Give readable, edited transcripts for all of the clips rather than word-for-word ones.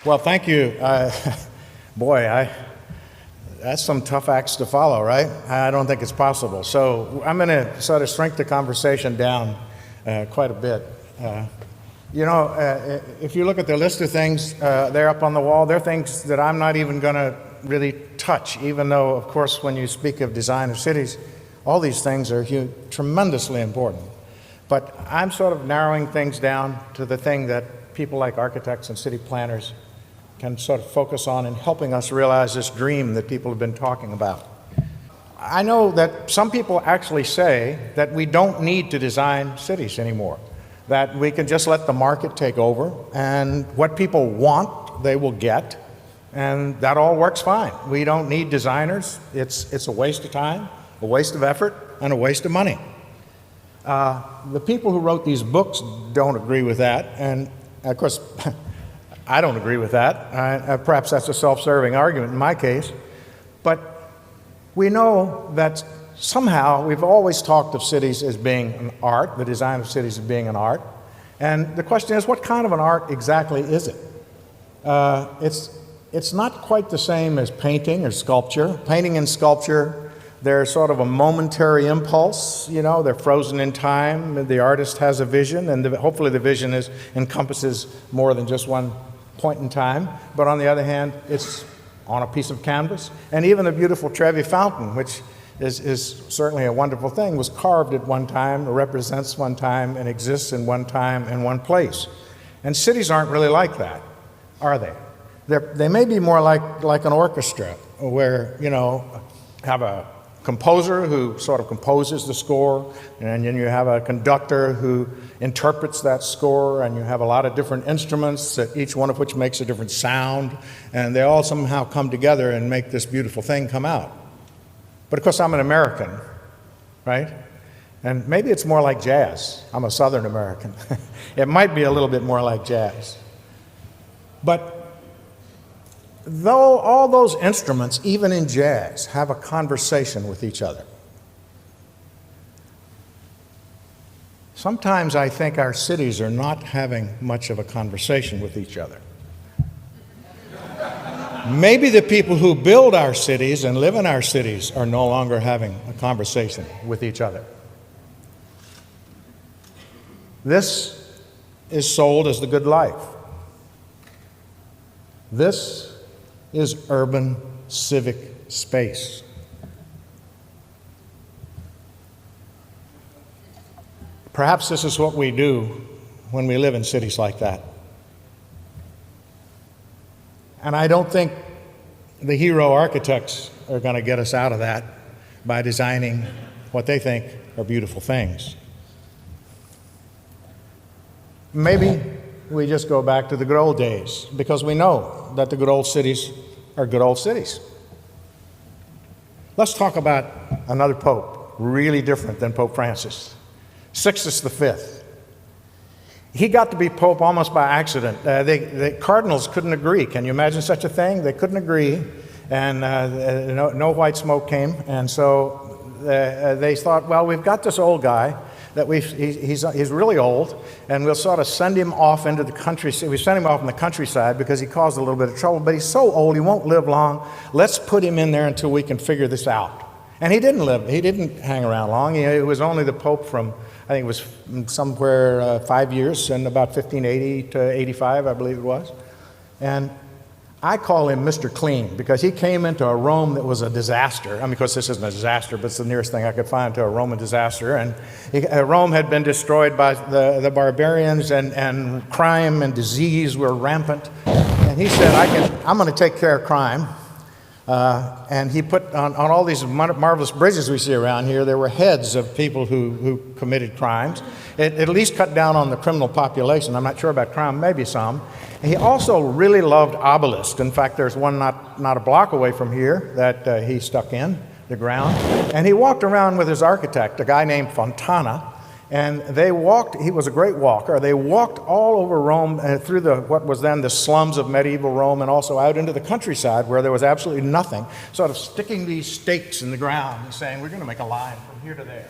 Well, thank you. Boy, that's some tough acts to follow, right? I don't think it's possible. So I'm going to sort of shrink the conversation down quite a bit. If you look at the list of things there up on the wall, there are things that I'm not even going to really touch, even though, of course, when you speak of design of cities, all these things are tremendously important. But I'm sort of narrowing things down to the thing that people like architects and city planners can sort of focus on in helping us realize this dream that people have been talking about. I know that some people actually say that we don't need to design cities anymore, that we can just let the market take over, and what people want, they will get, and that all works fine. We don't need designers. It's a waste of time, a waste of effort, and a waste of money. The people who wrote these books don't agree with that, and of course, I don't agree with that. Perhaps that's a self-serving argument in my case, but we know that somehow we've always talked of cities as being an art, the design of cities as being an art, and the question is, what kind of an art exactly is it? It's not quite the same as painting or sculpture. Painting and sculpture, they're sort of a momentary impulse, they're frozen in time. The artist has a vision, and hopefully the vision encompasses more than just one point in time. But on the other hand, it's on a piece of canvas. And even the beautiful Trevi Fountain, which is certainly a wonderful thing, was carved at one time, represents one time, and exists in one time and one place. And cities aren't really like that, are they? They may be more like an orchestra, where, have a composer who sort of composes the score, and then you have a conductor who interprets that score, and you have a lot of different instruments, each one of which makes a different sound, and they all somehow come together and make this beautiful thing come out. But of course, I'm an American, right? And maybe it's more like jazz. I'm a Southern American. It might be a little bit more like jazz. But though all those instruments, even in jazz, have a conversation with each other, sometimes I think our cities are not having much of a conversation with each other. Maybe the people who build our cities and live in our cities are no longer having a conversation with each other. This is sold as the good life. This is urban civic space. Perhaps this is what we do when we live in cities like that. And I don't think the hero architects are going to get us out of that by designing what they think are beautiful things. Maybe we just go back to the good old days, because we know that the good old cities are good old cities. Let's talk about another pope, really different than Pope Francis, Sixtus V. He got to be pope almost by accident. The cardinals couldn't agree. Can you imagine such a thing? They couldn't agree, and no white smoke came. And so they thought, well, we've got this old guy that he's really old, and we'll sort of send him off into the countryside. We sent him off in the countryside because he caused a little bit of trouble, but he's so old he won't live long. Let's put him in there until we can figure this out. And he didn't live. He didn't hang around long. He was only the pope from, I think it was somewhere 5 years, in about 1580 to 85, I believe it was. And I call him Mr. Clean, because he came into a Rome that was a disaster. I mean, of course, this isn't a disaster, but it's the nearest thing I could find to a Roman disaster. And Rome had been destroyed by the barbarians, and crime and disease were rampant. And he said, I'm going to take care of crime. And he put on all these marvelous bridges we see around here, there were heads of people who committed crimes. It at least cut down on the criminal population. I'm not sure about crime, maybe some. He also really loved obelisks. In fact, there's one not a block away from here that he stuck in the ground. And he walked around with his architect, a guy named Fontana, and they walked, he was a great walker, they walked all over Rome through what was then the slums of medieval Rome, and also out into the countryside where there was absolutely nothing, sort of sticking these stakes in the ground and saying, we're going to make a line from here to there.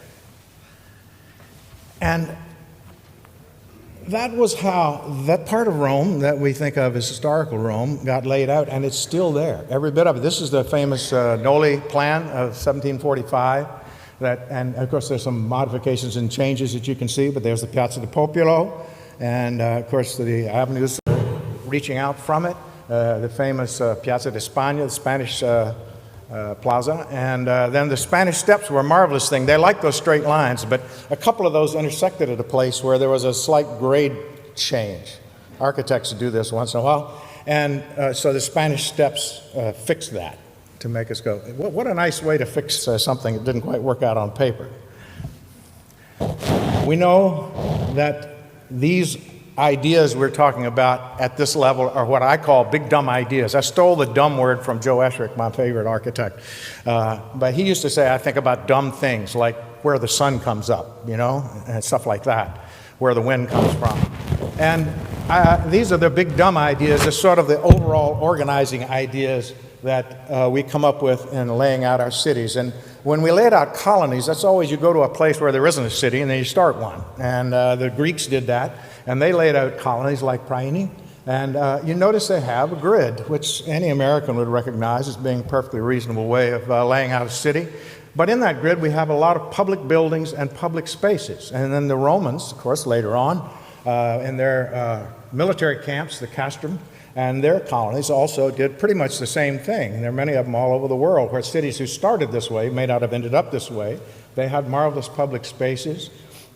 And that was how that part of Rome that we think of as historical Rome got laid out, and it's still there, every bit of it. This is the famous Noli plan of 1745. And of course, there's some modifications and changes that you can see, but there's the Piazza di Popolo, and of course, the avenues reaching out from it, the famous Piazza de España, the Spanish plaza, and then the Spanish Steps were a marvelous thing. They liked those straight lines, but a couple of those intersected at a place where there was a slight grade change. Architects do this once in a while, and so the Spanish Steps fixed that to make us go, what a nice way to fix something that didn't quite work out on paper. We know that these ideas we're talking about at this level are what I call big dumb ideas. I stole the dumb word from Joe Esherick, my favorite architect. But he used to say, I think about dumb things like where the sun comes up, you know, and stuff like that, where the wind comes from. And these are the big dumb ideas, the sort of the overall organizing ideas that we come up with in laying out our cities. And when we laid out colonies, that's always you go to a place where there isn't a city and then you start one. And the Greeks did that, and they laid out colonies like Priene. And you notice they have a grid, which any American would recognize as being a perfectly reasonable way of laying out a city. But in that grid, we have a lot of public buildings and public spaces. And then the Romans, of course, later on, in their military camps, the castrum, and their colonies also did pretty much the same thing. And there are many of them all over the world where cities who started this way may not have ended up this way. They had marvelous public spaces,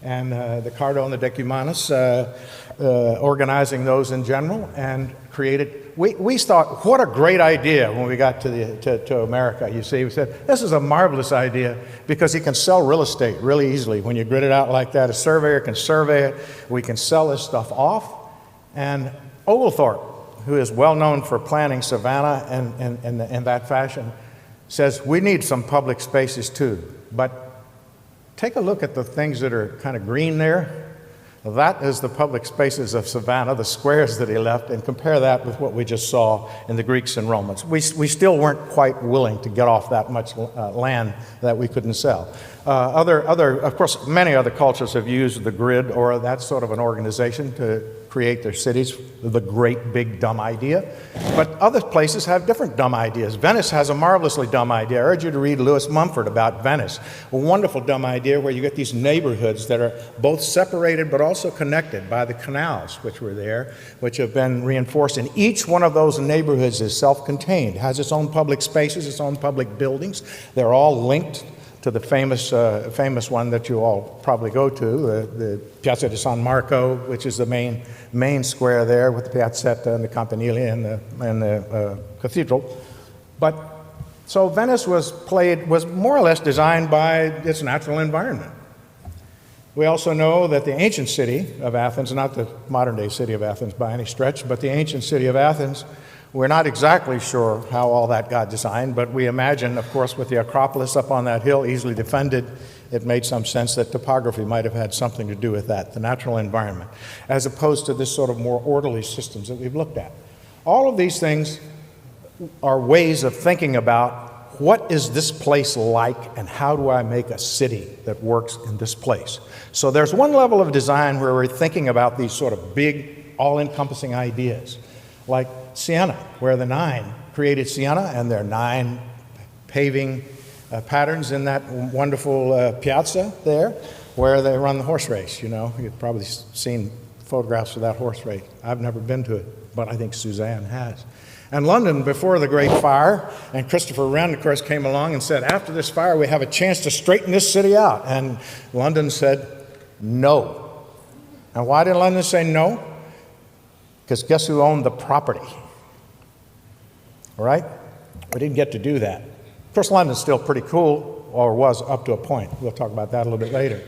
and the Cardo and the Decumanus organizing those in general and created. We thought, what a great idea when we got to America. You see, we said, this is a marvelous idea because you can sell real estate really easily when you grid it out like that. A surveyor can survey it. We can sell this stuff off. And Oglethorpe, who is well known for planning Savannah in that fashion, says we need some public spaces too. But take a look at the things that are kind of green there. That is the public spaces of Savannah, the squares that he left, and compare that with what we just saw in the Greeks and Romans. We still weren't quite willing to get off that much land that we couldn't sell. Of course, many other cultures have used the grid or that sort of an organization to create their cities, the great big dumb idea. But other places have different dumb ideas. Venice has a marvelously dumb idea. I urge you to read Lewis Mumford about Venice. A wonderful dumb idea where you get these neighborhoods that are both separated but also connected by the canals which were there, which have been reinforced. And each one of those neighborhoods is self-contained, has its own public spaces, its own public buildings. They're all linked to the famous one that you all probably go to, the Piazza di San Marco, which is the main square there with the Piazzetta and the Campanile and the cathedral. But so Venice was more or less designed by its natural environment. We also know that the ancient city of Athens, not the modern day city of Athens by any stretch, but the ancient city of Athens, we're not exactly sure how all that got designed, but we imagine, of course, with the Acropolis up on that hill, easily defended, it made some sense that topography might have had something to do with that, the natural environment, as opposed to this sort of more orderly systems that we've looked at. All of these things are ways of thinking about what is this place like and how do I make a city that works in this place. So there's one level of design where we're thinking about these sort of big, all-encompassing ideas, like Siena, where the Nine created Siena, and there are 9 paving patterns in that wonderful piazza there, where they run the horse race. You know, you've probably seen photographs of that horse race. I've never been to it, but I think Suzanne has. And London, before the Great Fire, and Christopher Wren, of course, came along and said, after this fire, we have a chance to straighten this city out. And London said, no. And why did London say no? Because guess who owned the property? All right? We didn't get to do that. Of course, London's still pretty cool, or was up to a point. We'll talk about that a little bit later.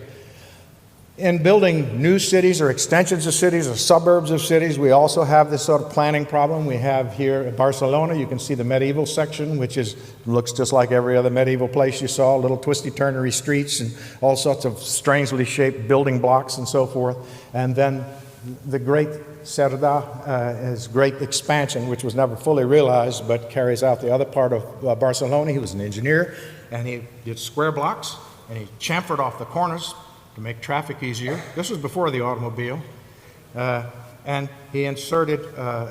In building new cities or extensions of cities or suburbs of cities, we also have this sort of planning problem. We have here in Barcelona, you can see the medieval section, which looks just like every other medieval place you saw, little twisty-turnery streets and all sorts of strangely shaped building blocks and so forth. And then the great Cerda, his great expansion, which was never fully realized, but carries out the other part of Barcelona. He was an engineer, and he did square blocks, and he chamfered off the corners to make traffic easier. This was before the automobile. And he inserted,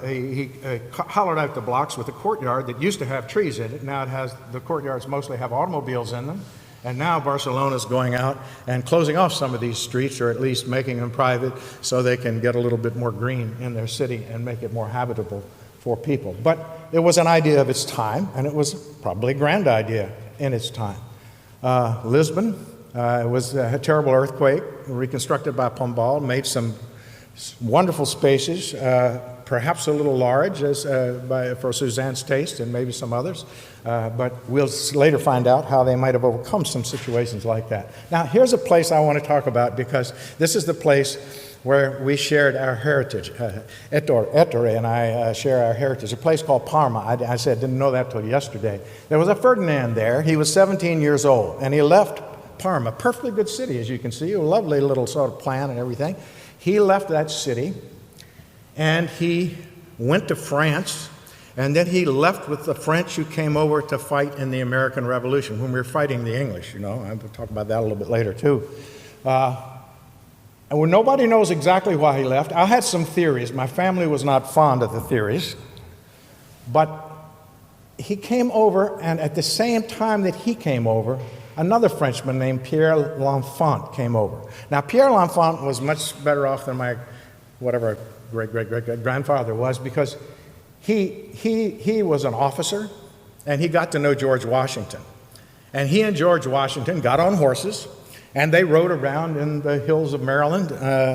he hollowed out the blocks with a courtyard that used to have trees in it. Now the courtyards mostly have automobiles in them. And now Barcelona's going out and closing off some of these streets, or at least making them private, so they can get a little bit more green in their city and make it more habitable for people. But it was an idea of its time, and it was probably a grand idea in its time. Lisbon was a terrible earthquake, reconstructed by Pombal, made some wonderful spaces, perhaps a little large for Suzanne's taste and maybe some others, but we'll later find out how they might have overcome some situations like that. Now, here's a place I want to talk about, because this is the place where we shared our heritage. Ettore and I share our heritage, a place called Parma. I said, didn't know that till yesterday. There was a Ferdinand there. He was 17 years old, and he left Parma, perfectly good city, as you can see, a lovely little sort of plan and everything. He left that city, and he went to France, and then he left with the French who came over to fight in the American Revolution, when we were fighting the English, you know. I'll talk about that a little bit later, too. And when nobody knows exactly why he left, I had some theories. My family was not fond of the theories, but he came over, and at the same time that he came over, another Frenchman named Pierre L'Enfant came over. Now, Pierre L'Enfant was much better off than my whatever great-great-great-grandfather was, because he was an officer, and he got to know George Washington. And he and George Washington got on horses, and they rode around in the hills of Maryland,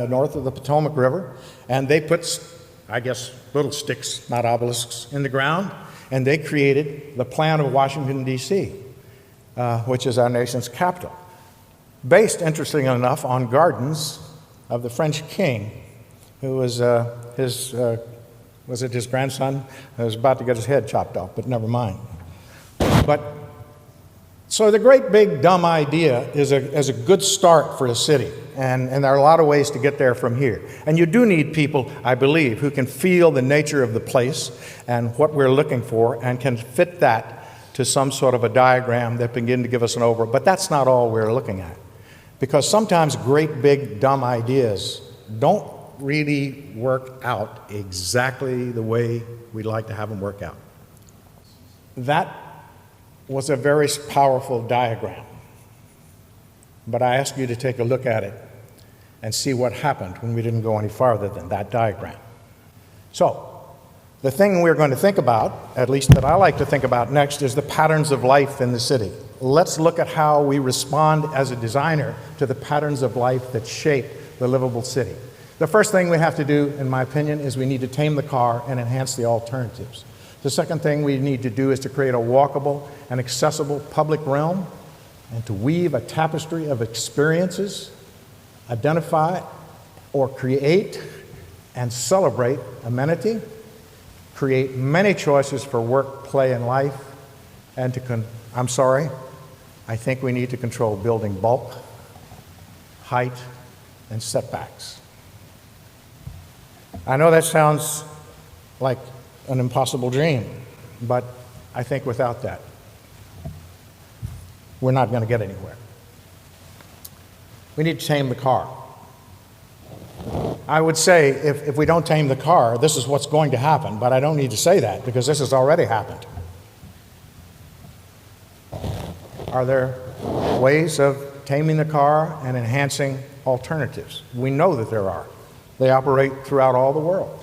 north of the Potomac River, and they put, I guess, little sticks, not obelisks, in the ground, and they created the plan of Washington, D.C., which is our nation's capital, based, interestingly enough, on gardens of the French king, who was was it his grandson? Who was about to get his head chopped off, but never mind. But so the great big dumb idea is a good start for a city, and there are a lot of ways to get there from here. And you do need people, I believe, who can feel the nature of the place and what we're looking for, and can fit that to some sort of a diagram that begin to give us an overview. But that's not all we're looking at, because sometimes great big dumb ideas don't really work out exactly the way we'd like to have them work out. That was a very powerful diagram, but I ask you to take a look at it and see what happened when we didn't go any farther than that diagram. So, the thing we're going to think about, at least that I like to think about next, is the patterns of life in the city. Let's look at how we respond as a designer to the patterns of life that shape the livable city. The first thing we have to do, in my opinion, is we need to tame the car and enhance the alternatives. The second thing we need to do is to create a walkable and accessible public realm, and to weave a tapestry of experiences, identify or create and celebrate amenity, create many choices for work, play, and life, and I think we need to control building bulk, height, and setbacks. I know that sounds like an impossible dream, but I think without that, we're not going to get anywhere. We need to tame the car. I would say if we don't tame the car, this is what's going to happen, but I don't need to say that, because this has already happened. Are there ways of taming the car and enhancing alternatives? We know that there are. They operate throughout all the world.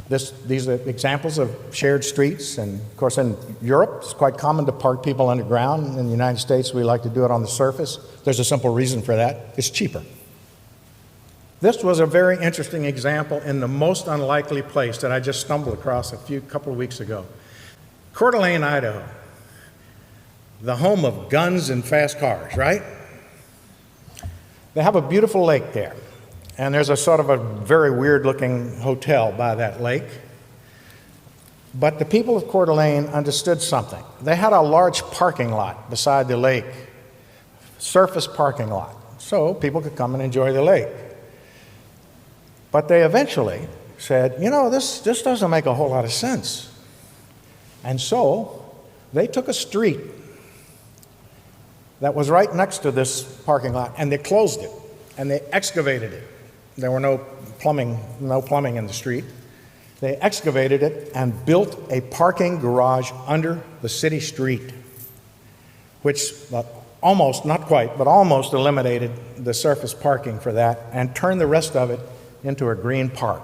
These are examples of shared streets, and of course in Europe it's quite common to park people underground. In the United States we like to do it on the surface. There's a simple reason for that. It's cheaper. This was a very interesting example in the most unlikely place that I just stumbled across a couple of weeks ago. Coeur d'Alene, Idaho, the home of guns and fast cars, right? They have a beautiful lake there. And there's a sort of a very weird-looking hotel by that lake. But the people of Coeur d'Alene understood something. They had a large parking lot beside the lake, surface parking lot, so people could come and enjoy the lake. But they eventually said, you know, this doesn't make a whole lot of sense. And so they took a street that was right next to this parking lot, and they closed it, and they excavated it. There were no plumbing in the street. They excavated it and built a parking garage under the city street, which almost, not quite, but almost eliminated the surface parking for that and turned the rest of it into a green park.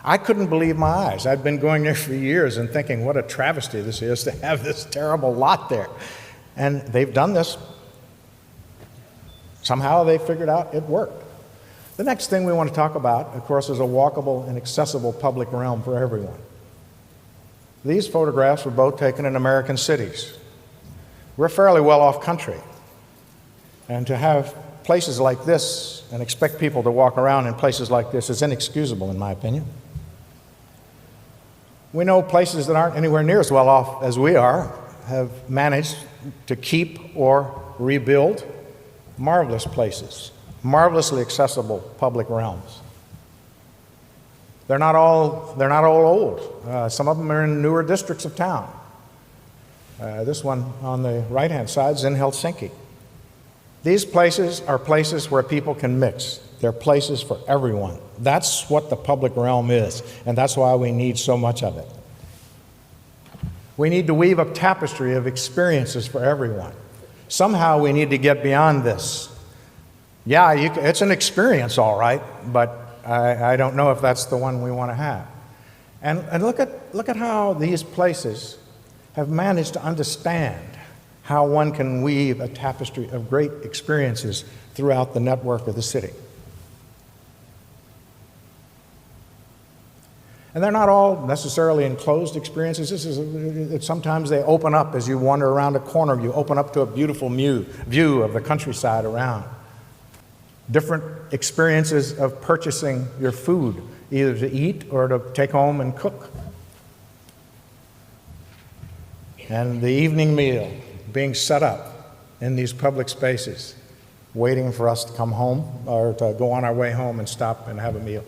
I couldn't believe my eyes. I'd been going there for years and thinking what a travesty this is to have this terrible lot there. And they've done this. Somehow they figured out it worked. The next thing we want to talk about, of course, is a walkable and accessible public realm for everyone. These photographs were both taken in American cities. We're a fairly well-off country. And to have places like this and expect people to walk around in places like this is inexcusable, in my opinion. We know places that aren't anywhere near as well off as we are have managed to keep or rebuild marvelous places, marvelously accessible public realms. They're not all old. Some of them are in newer districts of town. This one on the right-hand side is in Helsinki. These places are places where people can mix. They're places for everyone. That's what the public realm is, and that's why we need so much of it. We need to weave a tapestry of experiences for everyone. Somehow we need to get beyond this. Yeah, it's an experience, all right, but I don't know if that's the one we want to have. And look at how these places have managed to understand how one can weave a tapestry of great experiences throughout the network of the city. And they're not all necessarily enclosed experiences. Sometimes they open up as you wander around a corner. You open up to a beautiful view of the countryside around. Different experiences of purchasing your food, either to eat or to take home and cook. And the evening meal being set up in these public spaces, waiting for us to come home or to go on our way home and stop and have a meal.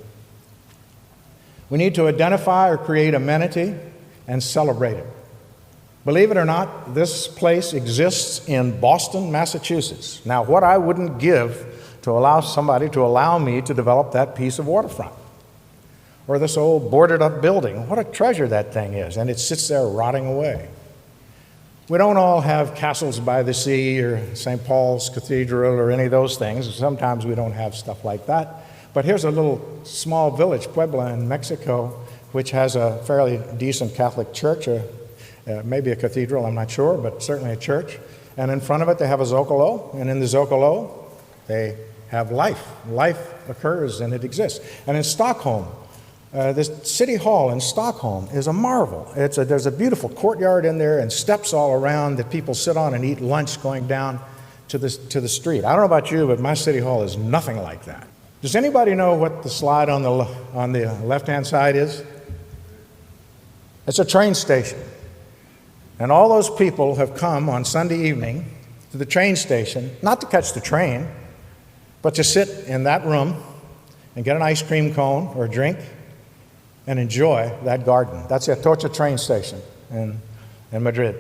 We need to identify or create amenity and celebrate it. Believe it or not, this place exists in Boston, Massachusetts. Now, what I wouldn't give to allow somebody to allow me to develop that piece of waterfront. Or this old boarded up building. What a treasure that thing is, and it sits there rotting away. We don't all have castles by the sea or St. Paul's Cathedral or any of those things. Sometimes we don't have stuff like that. But here's a little small village, Puebla in Mexico, which has a fairly decent Catholic church, maybe a cathedral, I'm not sure, but certainly a church. And in front of it they have a Zocalo, and in the Zocalo they have life. Life occurs and it exists. And in Stockholm, the city hall in Stockholm is a marvel. There's a beautiful courtyard in there and steps all around that people sit on and eat lunch going down to the street. I don't know about you, but my city hall is nothing like that. Does anybody know what the slide on the left-hand side is? It's a train station. And all those people have come on Sunday evening to the train station, not to catch the train, but to sit in that room and get an ice cream cone or a drink and enjoy that garden. That's the Atocha train station in Madrid.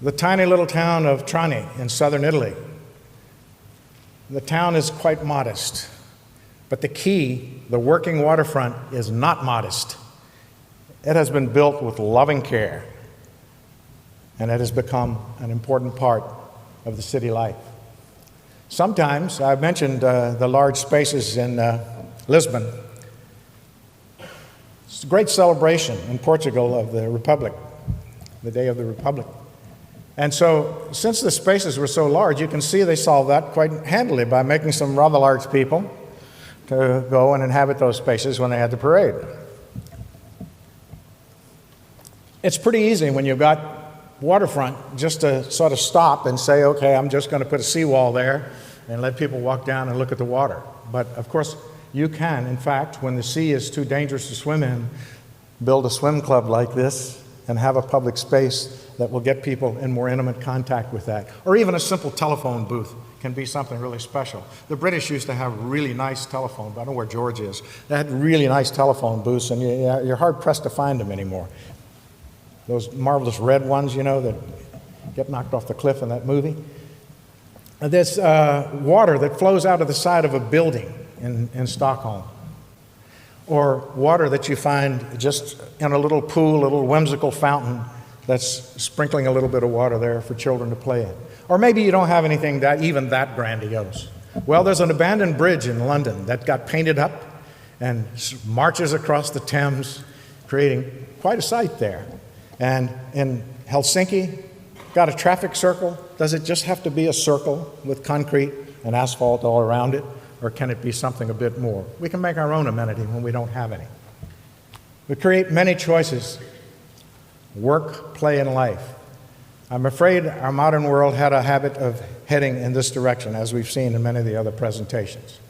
The tiny little town of Trani in southern Italy. The town is quite modest, but the key, the working waterfront, is not modest. It has been built with loving care, and it has become an important part of the city life. Sometimes, I've mentioned the large spaces in Lisbon. It's a great celebration in Portugal of the Republic, the Day of the Republic. And so, since the spaces were so large, you can see they solved that quite handily by making some rather large people to go and inhabit those spaces when they had the parade. It's pretty easy when you've got waterfront just to sort of stop and say, okay, I'm just going to put a seawall there and let people walk down and look at the water. But of course, you can, in fact, when the sea is too dangerous to swim in, build a swim club like this and have a public space that will get people in more intimate contact with that. Or even a simple telephone booth can be something really special. The British used to have really nice telephone, I don't know where George is. They had really nice telephone booths, and you're hard-pressed to find them anymore. Those marvelous red ones, you know, that get knocked off the cliff in that movie. There's water that flows out of the side of a building in Stockholm, or water that you find just in a little pool, a little whimsical fountain that's sprinkling a little bit of water there for children to play in. Or maybe you don't have anything even that grandiose. Well, there's an abandoned bridge in London that got painted up and marches across the Thames, creating quite a sight there. And in Helsinki, got a traffic circle. Does it just have to be a circle with concrete and asphalt all around it? Or can it be something a bit more? We can make our own amenity when we don't have any. We create many choices: work, play, and life. I'm afraid our modern world had a habit of heading in this direction, as we've seen in many of the other presentations.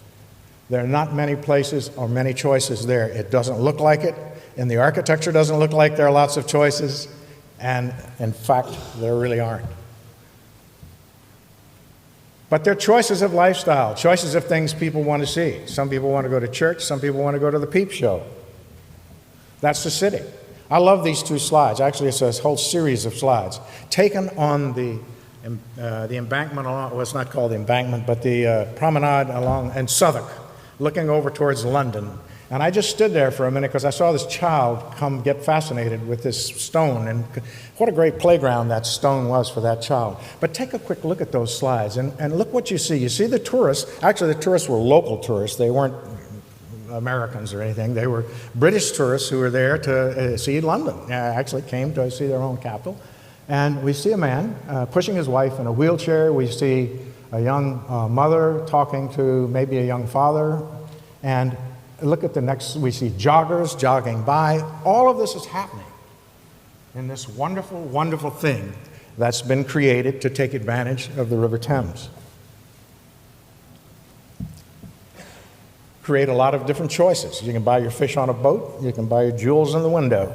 There are not many places or many choices there. It doesn't look like it, and the architecture doesn't look like there are lots of choices, and in fact, there really aren't. But they're choices of lifestyle, choices of things people want to see. Some people want to go to church, some people want to go to the peep show. That's the city. I love these two slides. Actually, it's a whole series of slides taken on the embankment along, well, it's not called the embankment, but the promenade along in Southwark, looking over towards London. And I just stood there for a minute because I saw this child come get fascinated with this stone, and what a great playground that stone was for that child. But take a quick look at those slides and look what you see. You see the tourists. Actually, the tourists were local tourists. They weren't Americans or anything. They were British tourists who were there to see London. Actually came to see their own capital. And we see a man pushing his wife in a wheelchair. We see a young mother talking to maybe a young father. And look at the next, we see joggers jogging by. All of this is happening in this wonderful, wonderful thing that's been created to take advantage of the River Thames. Create a lot of different choices. You can buy your fish on a boat. You can buy your jewels in the window.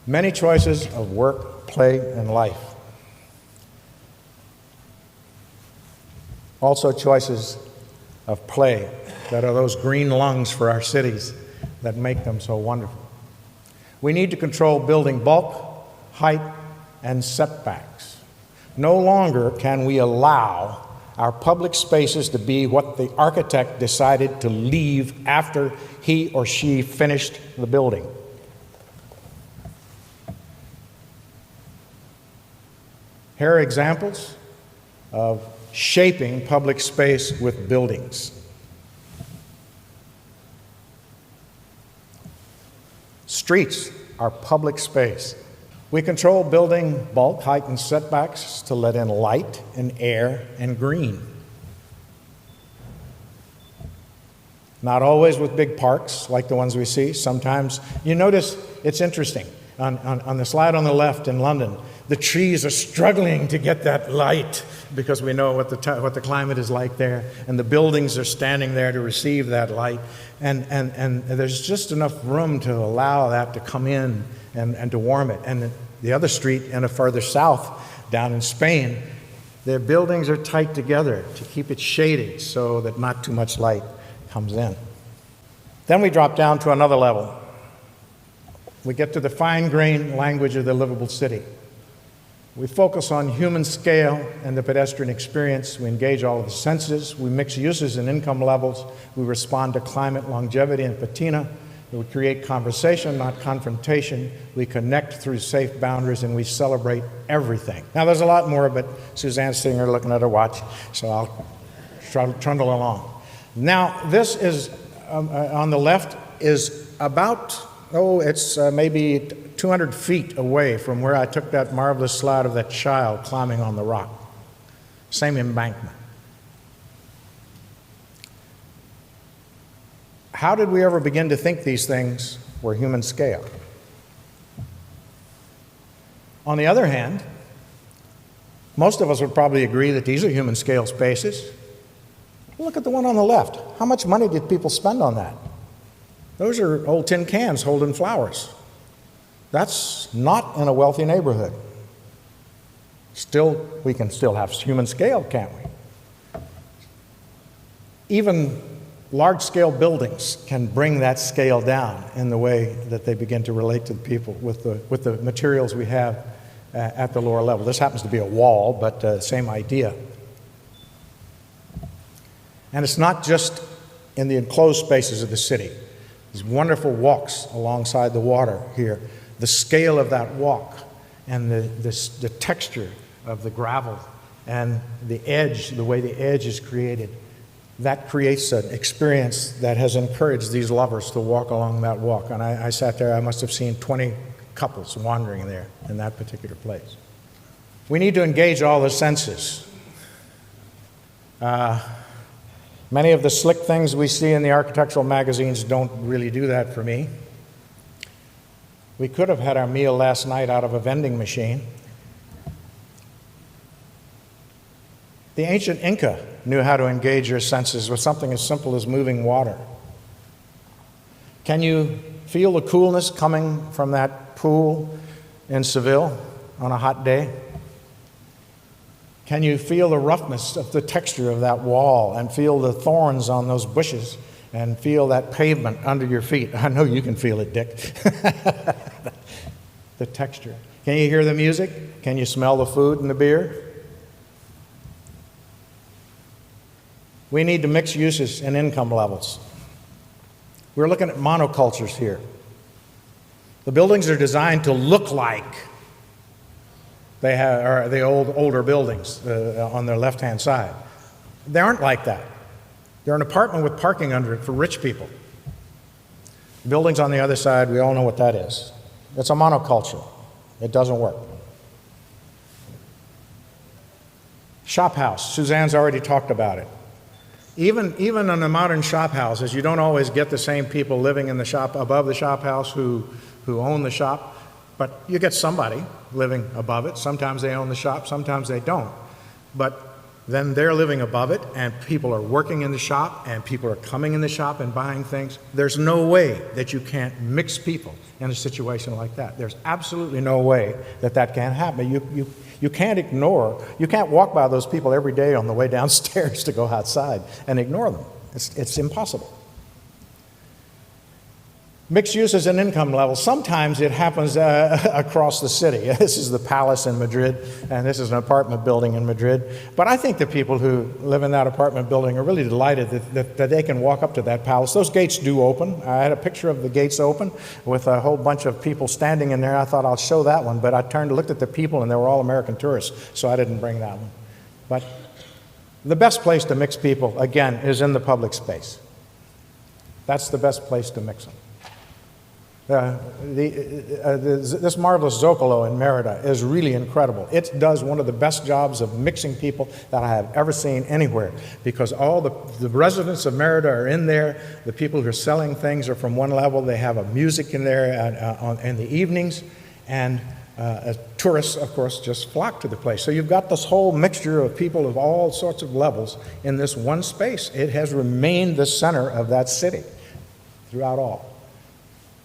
Many choices of work, play, and life. Also choices of play that are those green lungs for our cities that make them so wonderful. We need to control building bulk, height, and setbacks. No longer can we allow our public spaces to be what the architect decided to leave after he or she finished the building. Here are examples of shaping public space with buildings. Streets are public space. We control building bulk, height, and setbacks to let in light and air and green. Not always with big parks like the ones we see. Sometimes, you notice, it's interesting. On the slide on the left in London, the trees are struggling to get that light because we know what the climate is like there, and the buildings are standing there to receive that light, and there's just enough room to allow that to come in and to warm it. And the other street in a further south, down in Spain, their buildings are tight together to keep it shaded so that not too much light comes in. Then we drop down to another level. We get to the fine-grained language of the livable city. We focus on human scale and the pedestrian experience. We engage all of the senses. We mix uses and income levels. We respond to climate, longevity, and patina. We create conversation, not confrontation. We connect through safe boundaries, and we celebrate everything. Now, there's a lot more, but Suzanne's sitting here looking at her watch, so I'll trundle along. Now, this is, on the left, is about, it's maybe 200 feet away from where I took that marvelous slide of that child climbing on the rock. Same embankment. How did we ever begin to think these things were human scale? On the other hand, most of us would probably agree that these are human scale spaces. Look at the one on the left. How much money did people spend on that? Those are old tin cans holding flowers. That's not in a wealthy neighborhood. Still, we can still have human scale, can't we? Even large-scale buildings can bring that scale down in the way that they begin to relate to the people with the materials we have at the lower level. This happens to be a wall, but same idea. And it's not just in the enclosed spaces of the city. These wonderful walks alongside the water here. The scale of that walk and the texture of the gravel and the edge, the way the edge is created, that creates an experience that has encouraged these lovers to walk along that walk. And I sat there, I must have seen 20 couples wandering there in that particular place. We need to engage all the senses. Many of the slick things we see in the architectural magazines don't really do that for me. We could have had our meal last night out of a vending machine. The ancient Inca knew how to engage your senses with something as simple as moving water. Can you feel the coolness coming from that pool in Seville on a hot day? Can you feel the roughness of the texture of that wall and feel the thorns on those bushes and feel that pavement under your feet? I know you can feel it, Dick. The texture. Can you hear the music? Can you smell the food and the beer? We need to mix uses and income levels. We're looking at monocultures here. The buildings are designed to look like they are the older buildings on their left-hand side. They aren't like that. They're an apartment with parking under it for rich people. The buildings on the other side, we all know what that is. It's a monoculture. It doesn't work. Shop house. Suzanne's already talked about it. Even in the modern shop houses, you don't always get the same people living in the shop above the shop house who own the shop, but you get somebody living above it. Sometimes they own the shop, sometimes they don't. But then they're living above it, and people are working in the shop, and people are coming in the shop and buying things. There's no way that you can't mix people in a situation like that. There's absolutely no way that that can't happen. You can't ignore, you can't walk by those people every day on the way downstairs to go outside and ignore them. It's impossible. Mixed uses and income levels. Sometimes it happens across the city. This is the Palace in Madrid, and this is an apartment building in Madrid. But I think the people who live in that apartment building are really delighted that they can walk up to that palace. Those gates do open. I had a picture of the gates open with a whole bunch of people standing in there. I thought I'll show that one, but I turned and looked at the people, and they were all American tourists, so I didn't bring that one. But the best place to mix people, again, is in the public space. That's the best place to mix them. This marvelous Zocalo in Merida is really incredible. It does one of the best jobs of mixing people that I have ever seen anywhere, because all the residents of Merida are in there. The people who are selling things are from one level. They have a music in there in the evenings, and tourists, of course, just flock to the place. So you've got this whole mixture of people of all sorts of levels in this one space. It has remained the center of that city throughout all.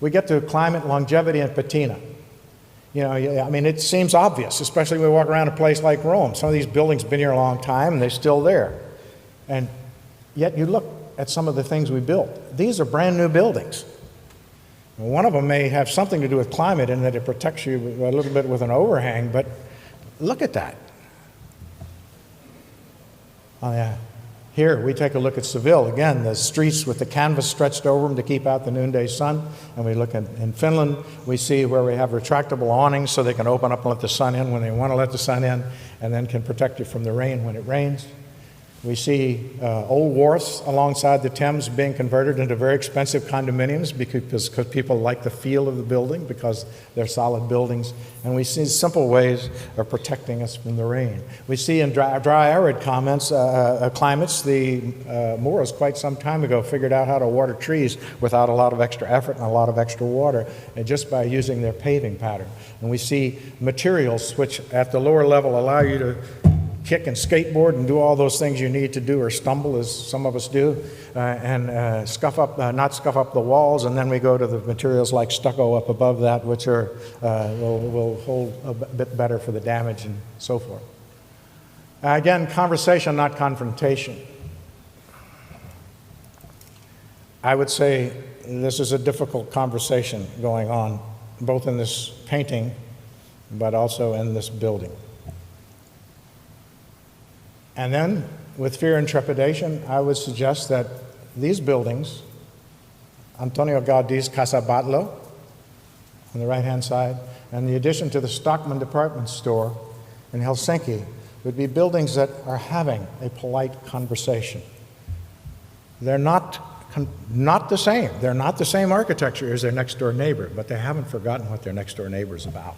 We get to climate, longevity, and patina. You know, I mean, it seems obvious, especially when we walk around a place like Rome. Some of these buildings have been here a long time, and they're still there. And yet you look at some of the things we built. These are brand new buildings. One of them may have something to do with climate in that it protects you a little bit with an overhang, but look at that. Oh, yeah. Here, we take a look at Seville. Again, the streets with the canvas stretched over them to keep out the noonday sun. And we look in Finland, we see where we have retractable awnings so they can open up and let the sun in when they want to let the sun in, and then can protect you from the rain when it rains. We see old wharfs alongside the Thames being converted into very expensive condominiums because people like the feel of the building, because they're solid buildings. And we see simple ways of protecting us from the rain. We see in dry arid climates, the Moors quite some time ago figured out how to water trees without a lot of extra effort and a lot of extra water, and just by using their paving pattern. And we see materials which at the lower level allow you to kick and skateboard and do all those things you need to do, or stumble as some of us do, and not scuff up the walls. And then we go to the materials like stucco up above that, which are will hold a bit better for the damage and so forth. Again, conversation, not confrontation. I would say this is a difficult conversation going on, both in this painting but also in this building. And then, with fear and trepidation, I would suggest that these buildings, Antonio Gaudi's Casa Batlló on the right-hand side, and the addition to the Stockman department store in Helsinki, would be buildings that are having a polite conversation. They're not the same. They're not the same architecture as their next-door neighbor, but they haven't forgotten what their next-door neighbor is about.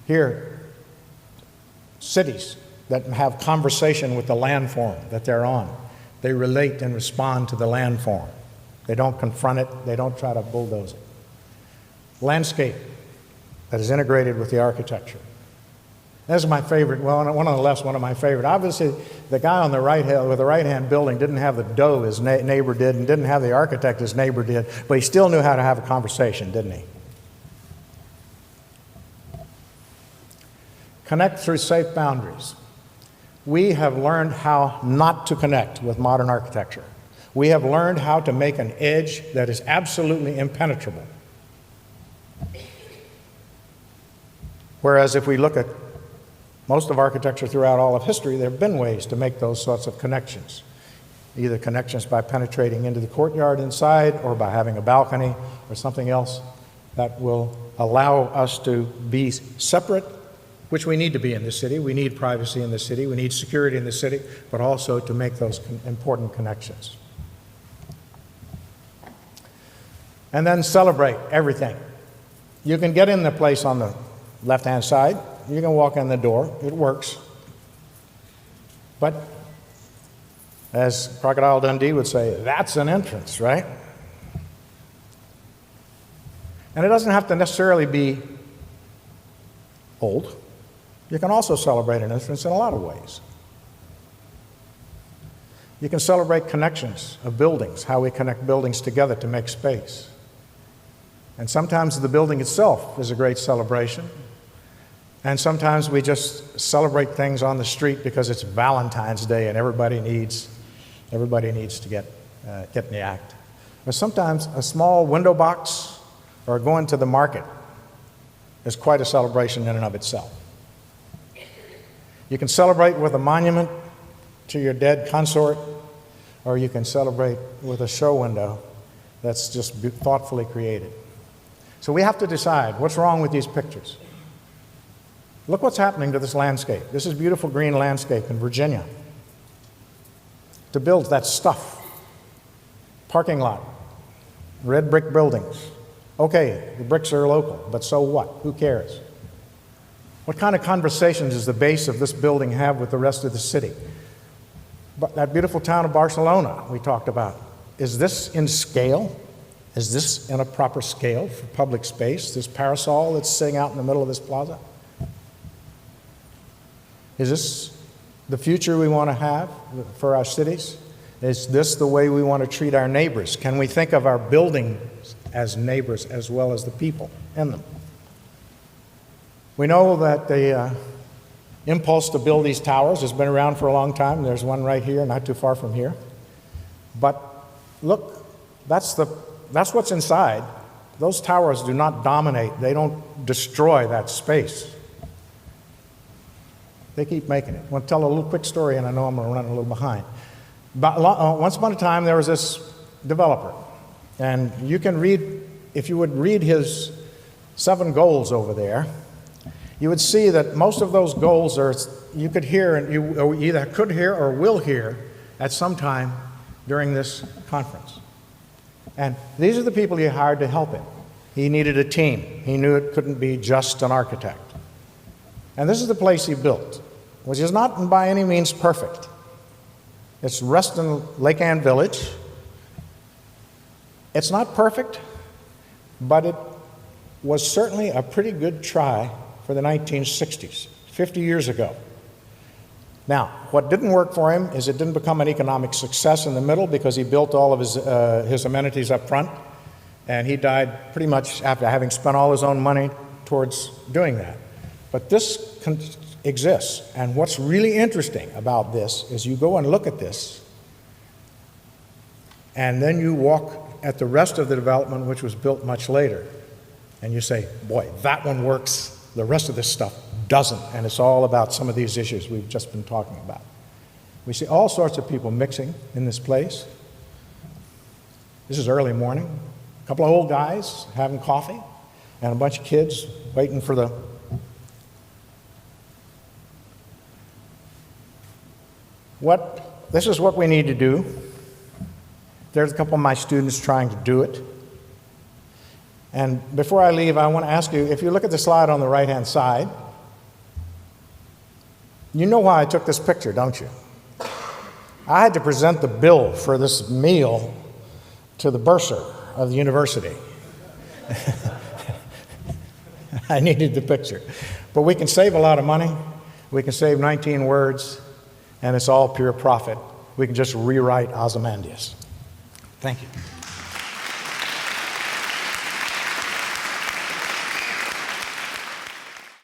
Here, cities that have conversation with the landform that they're on. They relate and respond to the landform. They don't confront it. They don't try to bulldoze it. Landscape that is integrated with the architecture. This is my favorite, well, one on the left's one of my favorite. Obviously, the guy on the right with the right-hand building didn't have the dough his neighbor did and didn't have the architect his neighbor did, but he still knew how to have a conversation, didn't he? Connect through safe boundaries. We have learned how not to connect with modern architecture. We have learned how to make an edge that is absolutely impenetrable. Whereas if we look at most of architecture throughout all of history, there have been ways to make those sorts of connections. Either connections by penetrating into the courtyard inside or by having a balcony or something else that will allow us to be separate, which we need to be in the city. We need privacy in the city. We need security in the city, but also to make those important connections. And then celebrate everything. You can get in the place on the left-hand side. You can walk in the door. It works. But as Crocodile Dundee would say, that's an entrance, right? And it doesn't have to necessarily be old. You can also celebrate an entrance in a lot of ways. You can celebrate connections of buildings, how we connect buildings together to make space. And sometimes the building itself is a great celebration. And sometimes we just celebrate things on the street because it's Valentine's Day and everybody needs to get in the act. Or sometimes a small window box or going to the market is quite a celebration in and of itself. You can celebrate with a monument to your dead consort, or you can celebrate with a show window that's just thoughtfully created. So we have to decide what's wrong with these pictures. Look what's happening to this landscape. This is beautiful green landscape in Virginia. To build that stuff, parking lot, red brick buildings. Okay, the bricks are local, but so what? Who cares? What kind of conversations does the base of this building have with the rest of the city? But that beautiful town of Barcelona we talked about, is this in scale? Is this in a proper scale for public space, this parasol that's sitting out in the middle of this plaza? Is this the future we want to have for our cities? Is this the way we want to treat our neighbors? Can we think of our buildings as neighbors as well as the people in them? We know that the impulse to build these towers has been around for a long time. There's one right here, not too far from here. But look, that's what's inside. Those towers do not dominate. They don't destroy that space. They keep making it. I want to tell a little quick story, and I know I'm going to run a little behind. But once upon a time, there was this developer. And you can read, if you would read his 7 goals over there, you would see that most of those goals are, you could hear, and you either could hear or will hear at some time during this conference. And these are the people he hired to help him. He needed a team. He knew it couldn't be just an architect. And this is the place he built, which is not by any means perfect. It's Reston Lake Ann Village. It's not perfect, but it was certainly a pretty good try for the 1960s, 50 years ago. Now, what didn't work for him is it didn't become an economic success in the middle because he built all of his amenities up front, and he died pretty much after having spent all his own money towards doing that. But this exists, and what's really interesting about this is you go and look at this, and then you walk at the rest of the development, which was built much later, and you say, boy, that one works, the rest of this stuff doesn't, and it's all about some of these issues we've just been talking about. We see all sorts of people mixing in this place. This is early morning. A couple of old guys having coffee, and a bunch of kids waiting for the... This is what we need to do. There's a couple of my students trying to do it. And before I leave, I want to ask you, if you look at the slide on the right-hand side, you know why I took this picture, don't you? I had to present the bill for this meal to the bursar of the university. I needed the picture. But we can save a lot of money. We can save 19 words, and it's all pure profit. We can just rewrite Ozymandias. Thank you.